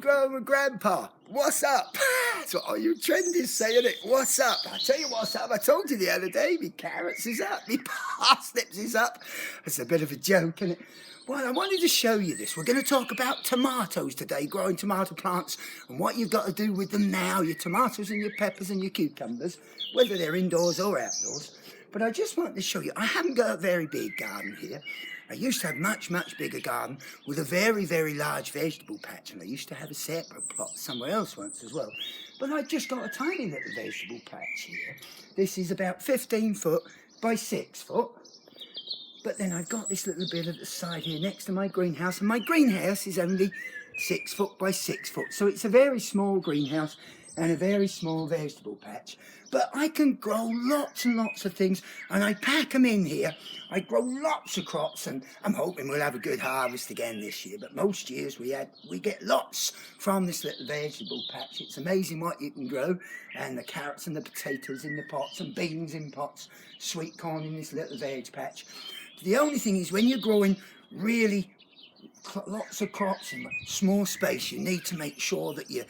growing with Grandpa. What's up? That's what all you trenders say, isn't it? What's up? I tell you what's up. I told you the other day, me carrots is up, me parsnips is up. That's a bit of a joke, isn't it? Well, I wanted to show you this. We're going to talk about tomatoes today, growing tomato plants, and what you've got to do with them now, your tomatoes and your peppers and your cucumbers, whether they're indoors or outdoors. But I just wanted to show you, I haven't got a very big garden here. I used to have much bigger garden with a very large vegetable patch, and I used to have a separate plot somewhere else once as well. But I just got a tiny little vegetable patch here. This is about 15 foot by 6 foot. But then I've got this little bit at the side here next to my greenhouse, and my greenhouse is only 6 foot by 6 foot. So it's a very small greenhouse and a very small vegetable patch. But I can grow lots and lots of things, and I pack them in here. I grow lots of crops, and I'm hoping we'll have a good harvest again this year. But most years we get lots from this little vegetable patch. It's amazing what you can grow, and the carrots and the potatoes in the pots, and beans in pots, sweet corn in this little veg patch. The only thing is, when you're growing really lots of crops in a small space, you need to make sure that you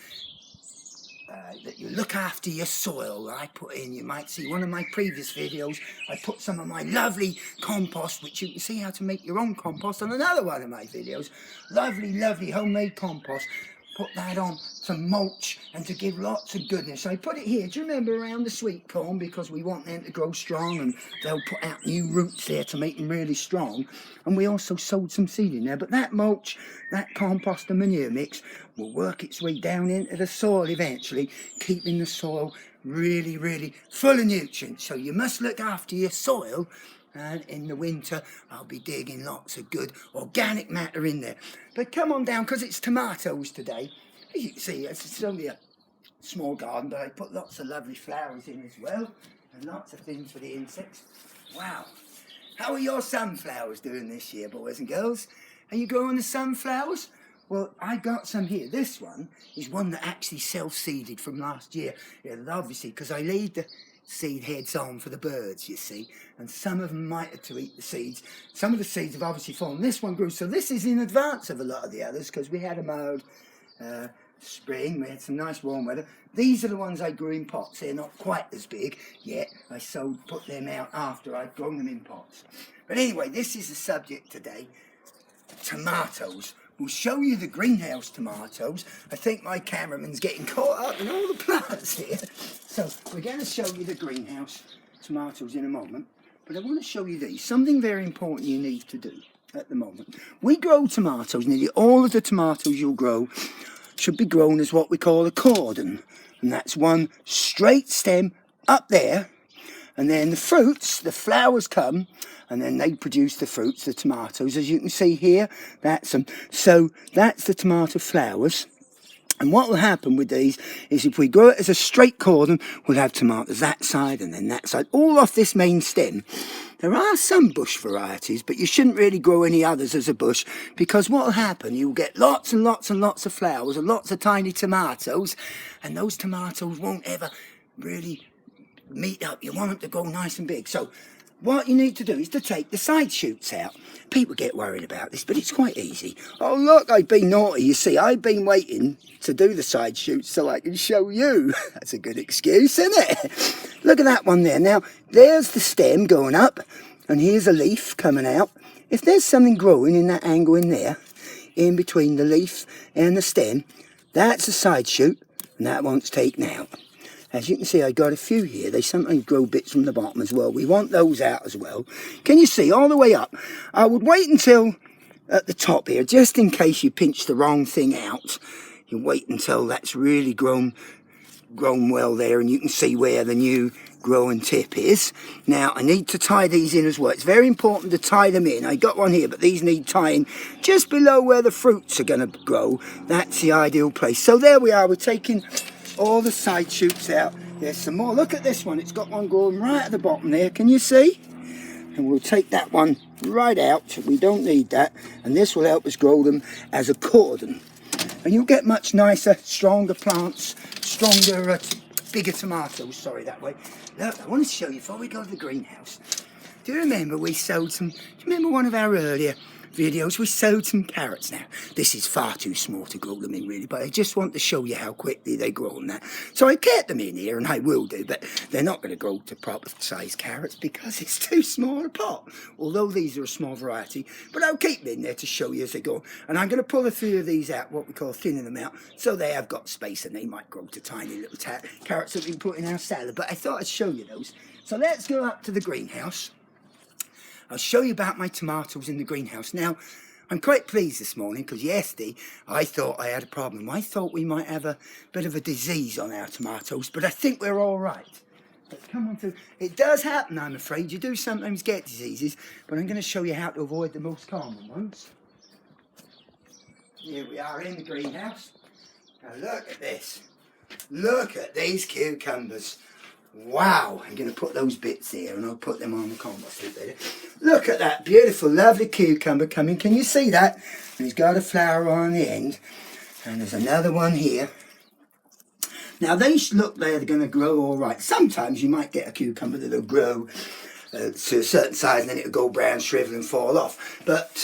look after your soil. I put in, you might see one of my previous videos, I put some of my lovely compost, which you can see how to make your own compost on another one of my videos. Lovely homemade compost. Put that on to mulch and to give lots of goodness. I put it here, do you remember, around the sweet corn, because we want them to grow strong, and they'll put out new roots there to make them really strong. And we also sowed some seed in there. But that mulch, that compost and manure mix will work its way down into the soil eventually, keeping the soil really full of nutrients. So you must look after your soil. And in the winter, I'll be digging lots of good organic matter in there. But come on down, because it's tomatoes today. As you can see, it's only a small garden, but I put lots of lovely flowers in as well, and lots of things for the insects. Wow. How are your sunflowers doing this year, boys and girls? Are you growing the sunflowers? Well, I got some here. This one is one that actually self-seeded from last year. Yeah, obviously, because I laid the seed heads on for the birds, you see, and some of them might have to eat the seeds. Some of the seeds have obviously fallen. This one grew, so this is in advance of a lot of the others, because we had a mild spring. We had some nice warm weather. These are the ones I grew in pots. They're not quite as big yet. I put them out after I'd grown them in pots. But anyway, this is the subject today: tomatoes. We'll show you the greenhouse tomatoes. I think my cameraman's getting caught up in all the plants here. So we're going to show you the greenhouse tomatoes in a moment. But I want to show you these. Something very important you need to do at the moment. We grow tomatoes. Nearly all of the tomatoes you'll grow should be grown as what we call a cordon. And that's one straight stem up there. And then the fruits, the flowers come, and then they produce the fruits, the tomatoes. As you can see here, that's them. So that's the tomato flowers. And what will happen with these is, if we grow it as a straight cordon, we'll have tomatoes that side and then that side, all off this main stem. There are some bush varieties, but you shouldn't really grow any others as a bush, because what will happen, you'll get lots and lots of flowers and lots of tiny tomatoes, and those tomatoes won't ever really meet up. You want them to grow nice and big. So what you need to do is to take the side shoots out. People get worried about this, but it's quite easy. Oh look, I've been naughty. You see, I've been waiting to do the side shoots so I can show you. That's a good excuse, isn't it? Look at that one there. Now, there's the stem going up, and here's a leaf coming out. If there's something growing in that angle in there, in between the leaf and the stem, that's a side shoot, and that one's taken out. As you can see, I got a few here. They sometimes grow bits from the bottom as well. We want those out as well. Can you see all the way up? I would wait until at the top here, just in case you pinch the wrong thing out. You wait until that's really grown well there, and you can see where the new growing tip is. Now, I need to tie these in as well. It's very important to tie them in. I got one here, but these need tying just below where the fruits are going to grow. That's the ideal place. So there we are. We're taking all the side shoots out. There's some more. Look at this one. It's got one growing right at the bottom there. Can you see? And we'll take that one right out. We don't need that. And this will help us grow them as a cordon. And you'll get much nicer, stronger plants, stronger, bigger tomatoes. Sorry, that way. Look, I want to show you before we go to the greenhouse. Do you remember we sowed some? Do you remember one of our earlier videos, we sowed some carrots now. This is far too small to grow them in really, but I just want to show you how quickly they grow on that. So I kept them in here, and I will do, but they're not going to grow to proper size carrots because it's too small a pot. Although these are a small variety, but I'll keep them in there to show you as they go. And I'm going to pull a few of these out, what we call thinning them out, so they have got space and they might grow to tiny little carrots that we can put in our salad. But I thought I'd show you those. So let's go up to the greenhouse. I'll show you about my tomatoes in the greenhouse. Now, I'm quite pleased this morning because yesterday I thought I had a problem. I thought we might have a bit of a disease on our tomatoes, but I think we're all right. But come on through. It does happen, I'm afraid. You do sometimes get diseases, but I'm going to show you how to avoid the most common ones. Here we are in the greenhouse. Now look at this. Look at these cucumbers. Wow, I'm going to put those bits here and I'll put them on the compost heap later. Look at that beautiful, lovely cucumber coming. Can you see that? And he's got a flower on the end. And there's another one here. Now, they look they're going to grow all right. Sometimes you might get a cucumber that'll grow to a certain size and then it'll go brown, shrivel and fall off. But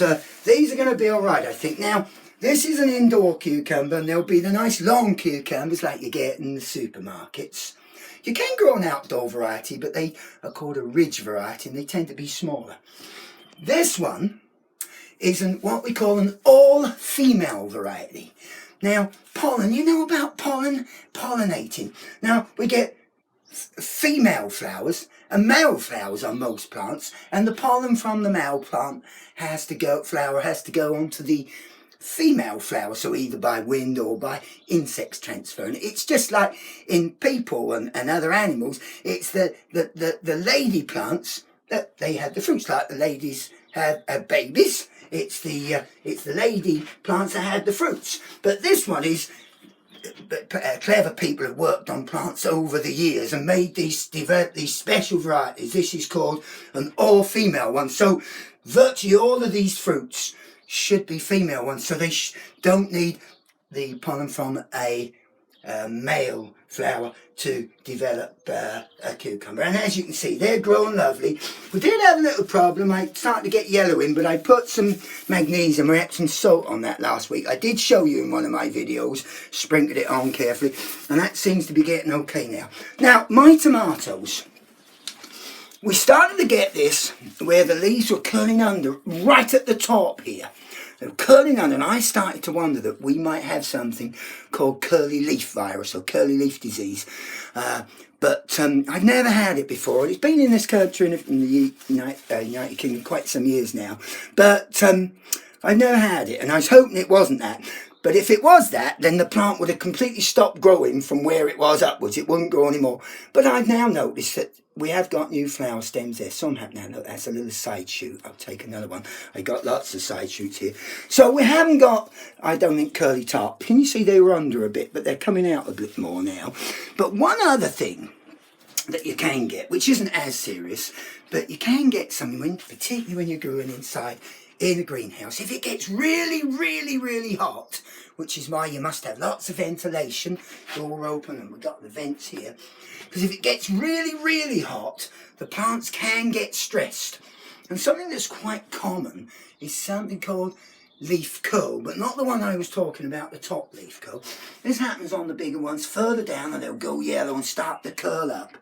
these are going to be all right, I think. Now, this is an indoor cucumber and there'll be the nice long cucumbers like you get in the supermarkets. You can grow an outdoor variety, but they are called a ridge variety and they tend to be smaller. This one is what we call an all-female variety. Now, pollen, you know about pollen? Pollinating. Now, we get female flowers and male flowers on most plants, and the pollen from the male plant flower has to go onto the female flower, so either by wind or by insects transferring it. It's just like in people and other animals, it's the lady plants that they have the fruits, like the ladies have babies. It's the lady plants that have the fruits. But this one is clever people have worked on plants over the years and developed these special varieties. This is called an all-female one. So virtually all of these fruits should be female ones, so they don't need the pollen from a male flower to develop a cucumber. And as you can see, they're growing lovely. We did have a little problem. I started to get yellowing, but I put some magnesium or Epsom salt on that last week. I did show you in one of my videos, sprinkled it on carefully, and that seems to be getting okay now. Now, my tomatoes, we started to get this where the leaves were curling under right at the top here. They were curling under, and I started to wonder that we might have something called curly leaf virus or curly leaf disease. But I've never had it before. It's been in this country in the United Kingdom quite some years now. But I've never had it, and I was hoping it wasn't that. But if it was that, then the plant would have completely stopped growing from where it was upwards. It wouldn't grow anymore. But I've now noticed that we have got new flower stems there. Some have now. Look, that's a little side shoot. I'll take another one. I got lots of side shoots here. So we haven't got, I don't think, curly top. Can you see they were under a bit, but they're coming out a bit more now. But one other thing that you can get, which isn't as serious, but you can get something, particularly when you're growing inside in a greenhouse. If it gets really, really, really hot, which is why you must have lots of ventilation, door open, and we've got the vents here. Because if it gets really, really hot, the plants can get stressed. And something that's quite common is something called leaf curl, but not the one I was talking about, the top leaf curl. This happens on the bigger ones further down, and they'll go yellow and start to curl up.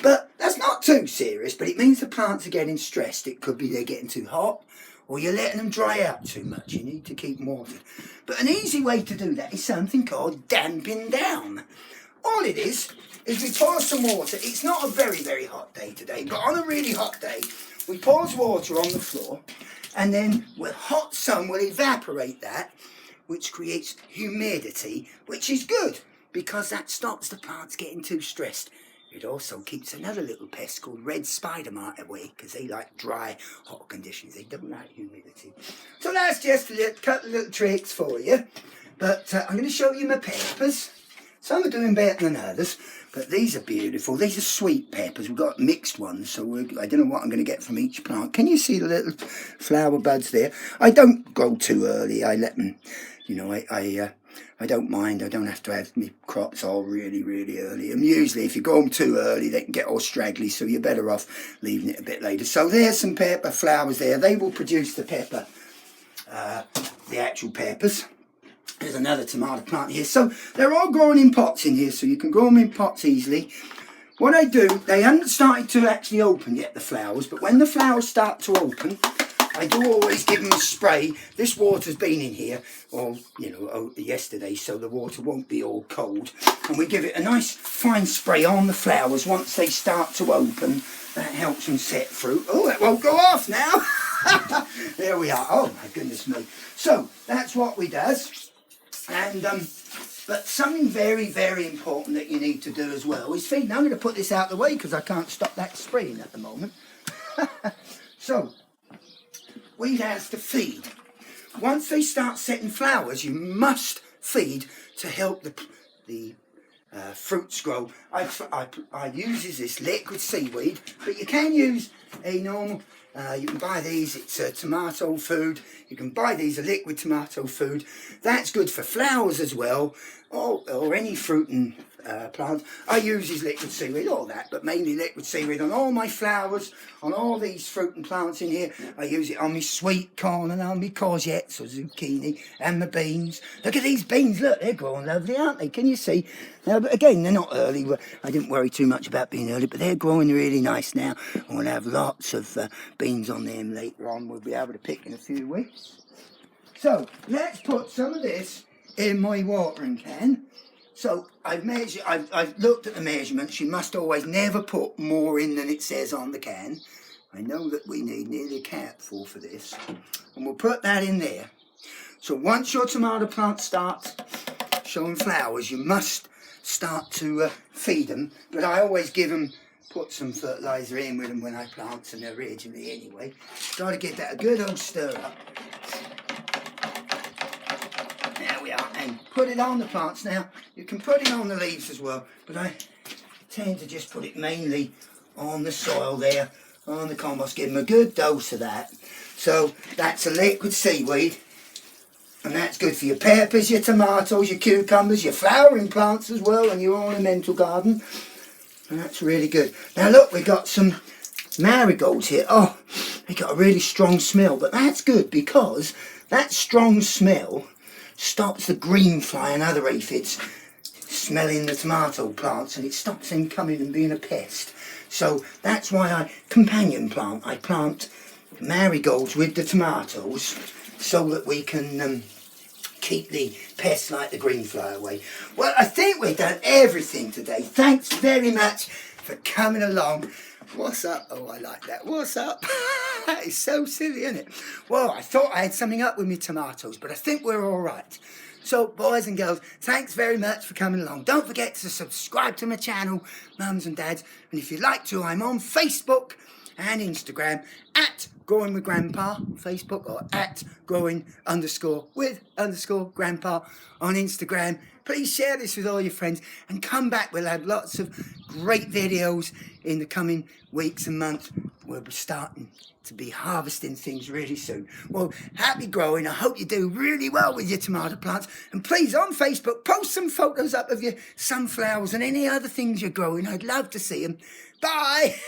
But that's not too serious, but it means the plants are getting stressed. It could be they're getting too hot, or you're letting them dry out too much. You need to keep them watered. But an easy way to do that is something called damping down. All it is we pour some water. It's not a very, very hot day today, but on a really hot day, we pour water on the floor, and then with hot sun will evaporate that, which creates humidity, which is good, because that stops the plants getting too stressed. It also keeps another little pest called red spider mite away, because they like dry, hot conditions. They don't like humidity. So that's just a couple of little tricks for you. But I'm going to show you my peppers. Some are doing better than others, but these are beautiful. These are sweet peppers. We've got mixed ones, so I don't know what I'm going to get from each plant. Can you see the little flower buds there? I don't grow too early. I let them, I don't mind. I don't have to have my crops all really, really early. And usually if you grow them too early, they can get all straggly, so you're better off leaving it a bit later. So there's some pepper flowers there. They will produce the pepper the actual peppers. There's another tomato plant here. So they're all growing in pots in here, so you can grow them in pots easily. What I do, they haven't started to actually open yet, the flowers, but when the flowers start to open, I do always give them a spray. This water's been in here, or yesterday, so the water won't be all cold. And we give it a nice fine spray on the flowers once they start to open. That helps them set fruit. Oh, that won't go off now. There we are. Oh my goodness me. So that's what we does. And but something very, very important that you need to do as well is feeding. I'm going to put this out of the way because I can't stop that spraying at the moment. So, weed has to feed. Once they start setting flowers, you must feed to help the fruits grow. I use this liquid seaweed, but you can use a normal. You can buy these, it's a tomato food. You can buy these, a liquid tomato food. That's good for flowers as well, or any fruit and plant. I use this liquid seaweed, all that, but mainly liquid seaweed on all my flowers, on all these fruit and plants in here. I use it on my sweet corn and on my courgettes or zucchini and my beans. Look at these beans, look, they're growing lovely, aren't they? Can you see? Now, but again, they're not early. I didn't worry too much about being early, but they're growing really nice now. I'm going to have lots of beans on them later on. We'll be able to pick in a few weeks. So, let's put some of this in my watering can. So I've looked at the measurements. You must always never put more in than it says on the can. I know that we need nearly a capful for this, and we'll put that in there. So once your tomato plant starts showing flowers, you must start to feed them. But I always put some fertiliser in with them when I plant them originally anyway. Got to get that a good old stir up. And put it on the plants. Now you can put it on the leaves as well, but I tend to just put it mainly on the soil there, on the compost. Give them a good dose of that. So that's a liquid seaweed, and that's good for your peppers, your tomatoes, your cucumbers, your flowering plants as well, and your ornamental garden. And that's really good. Now look, we've got some marigolds here. Oh, they got a really strong smell, but that's good because that strong smell stops the green fly and other aphids smelling the tomato plants, and it stops them coming and being a pest. So that's why I plant marigolds with the tomatoes so that we can keep the pests like the green fly away. Well, I think we've done everything today. Thanks very much for coming along. What's up? Oh, I like that. What's up? That is so silly, isn't it? Well, I thought I had something up with my tomatoes, but I think we're all right. So, boys and girls, thanks very much for coming along. Don't forget to subscribe to my channel, mums and dads. And if you'd like to, I'm on Facebook and Instagram at Growing with Grandpa on Facebook, or at growing_with_grandpa on Instagram. Please share this with all your friends and come back. We'll have lots of great videos in the coming weeks and months. We'll be starting to be harvesting things really soon. Well, happy growing. I hope you do really well with your tomato plants. And please, on Facebook, post some photos up of your sunflowers and any other things you're growing. I'd love to see them. Bye.